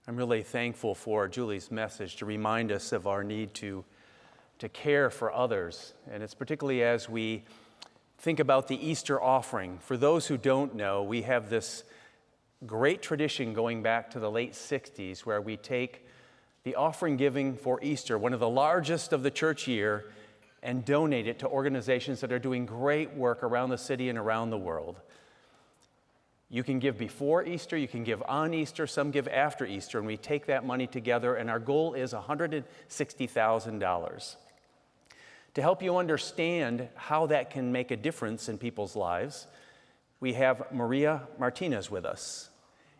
I'm really thankful for Julie's message to remind us of our need to care for others. And it's particularly as we think about the Easter offering. For those who don't know, we have this great tradition going back to the late 60s where we take the offering giving for Easter, one of the largest of the church year, and donate it to organizations that are doing great work around the city and around the world. You can give before Easter, you can give on Easter, some give after Easter, and we take that money together, and our goal is $160,000. To help you understand how that can make a difference in people's lives, we have Maria Martinez with us.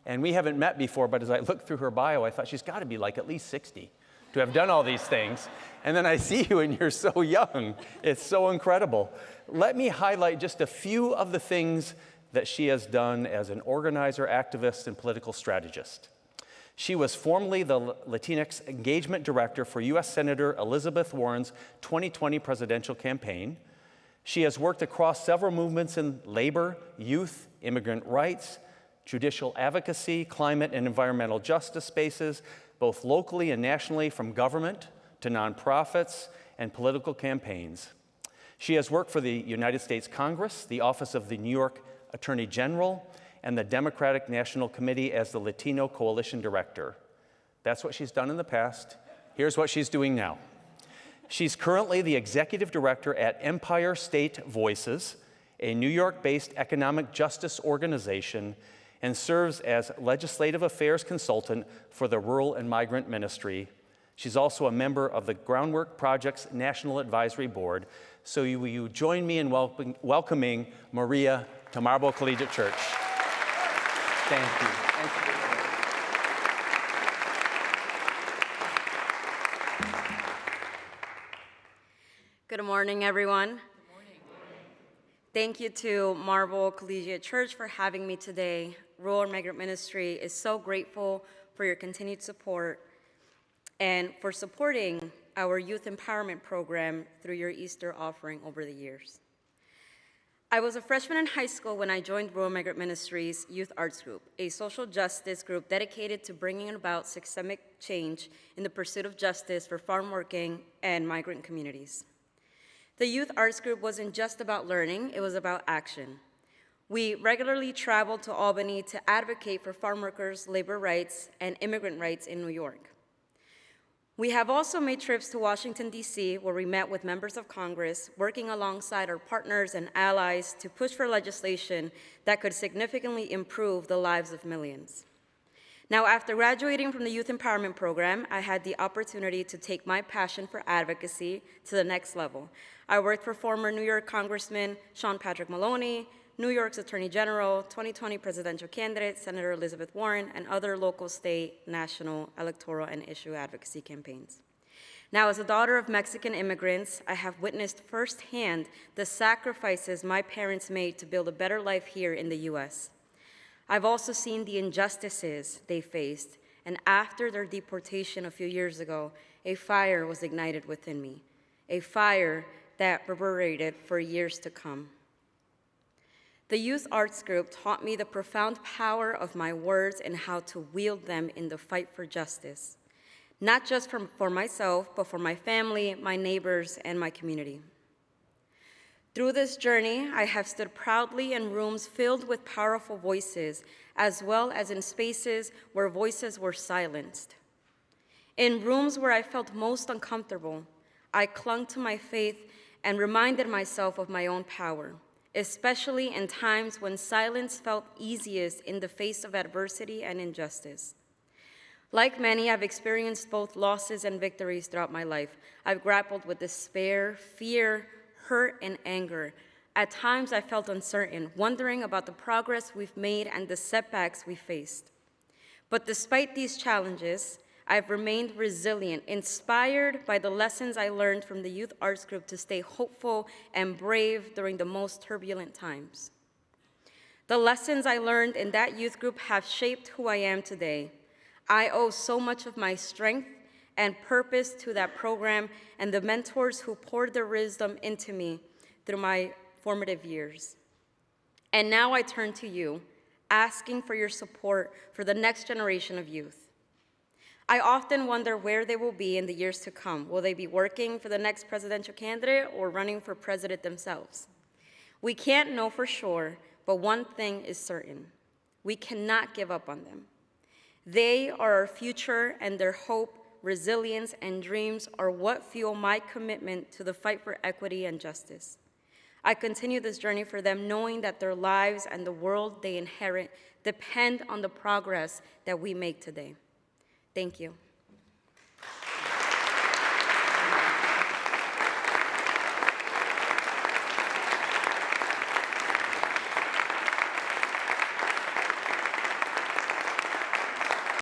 And we haven't met before, but as I looked through her bio, I thought she's got to be like at least 60 to have done all these things. And then I see you and you're so young. It's so incredible. Let me highlight just a few of the things that she has done as an organizer, activist, and political strategist. She was formerly the Latinx Engagement Director for U.S. Senator Elizabeth Warren's 2020 presidential campaign. She has worked across several movements in labor, youth, immigrant rights, judicial advocacy, climate and environmental justice spaces, both locally and nationally, from government to nonprofits and political campaigns. She has worked for the United States Congress, the Office of the New York Attorney General, and the Democratic National Committee as the Latino Coalition Director. That's what she's done in the past. Here's what she's doing now. She's currently the Executive Director at Empire State Voices, a New York-based economic justice organization, and serves as Legislative Affairs Consultant for the Rural and Migrant Ministry. She's also a member of the Groundwork Project's National Advisory Board. So will you join me in welcoming Maria to Marlboro Collegiate Church? Thank you. Thank you. Good morning, everyone. Good morning. Thank you to Marlboro Collegiate Church for having me today. Rural and Migrant Ministry is so grateful for your continued support and for supporting our youth empowerment program through your Easter offering over the years. I was a freshman in high school when I joined Rural Migrant Ministry's Youth Arts Group, a social justice group dedicated to bringing about systemic change in the pursuit of justice for farm-working and migrant communities. The Youth Arts Group wasn't just about learning, it was about action. We regularly traveled to Albany to advocate for farm workers' labor rights and immigrant rights in New York. We have also made trips to Washington, D.C., where we met with members of Congress, working alongside our partners and allies to push for legislation that could significantly improve the lives of millions. Now, after graduating from the Youth Empowerment Program, I had the opportunity to take my passion for advocacy to the next level. I worked for former New York Congressman Sean Patrick Maloney, New York's Attorney General, 2020 presidential candidate, Senator Elizabeth Warren, and other local, state, national, electoral, and issue advocacy campaigns. Now, as a daughter of Mexican immigrants, I have witnessed firsthand the sacrifices my parents made to build a better life here in the U.S. I've also seen the injustices they faced, and after their deportation a few years ago, a fire was ignited within me, a fire that reverberated for years to come. The Youth Arts Group taught me the profound power of my words and how to wield them in the fight for justice, not just for myself, but for my family, my neighbors, and my community. Through this journey, I have stood proudly in rooms filled with powerful voices, as well as in spaces where voices were silenced. In rooms where I felt most uncomfortable, I clung to my faith and reminded myself of my own power, especially in times when silence felt easiest in the face of adversity and injustice. Like many, I've experienced both losses and victories throughout my life. I've grappled with despair, fear, hurt, and anger. At times, I felt uncertain, wondering about the progress we've made and the setbacks we faced. But despite these challenges, I've remained resilient, inspired by the lessons I learned from the Youth Arts Group to stay hopeful and brave during the most turbulent times. The lessons I learned in that youth group have shaped who I am today. I owe so much of my strength and purpose to that program and the mentors who poured their wisdom into me through my formative years. And now I turn to you, asking for your support for the next generation of youth. I often wonder where they will be in the years to come. Will they be working for the next presidential candidate or running for president themselves? We can't know for sure, but one thing is certain. We cannot give up on them. They are our future, and their hope, resilience, and dreams are what fuel my commitment to the fight for equity and justice. I continue this journey for them, knowing that their lives and the world they inherit depend on the progress that we make today. Thank you.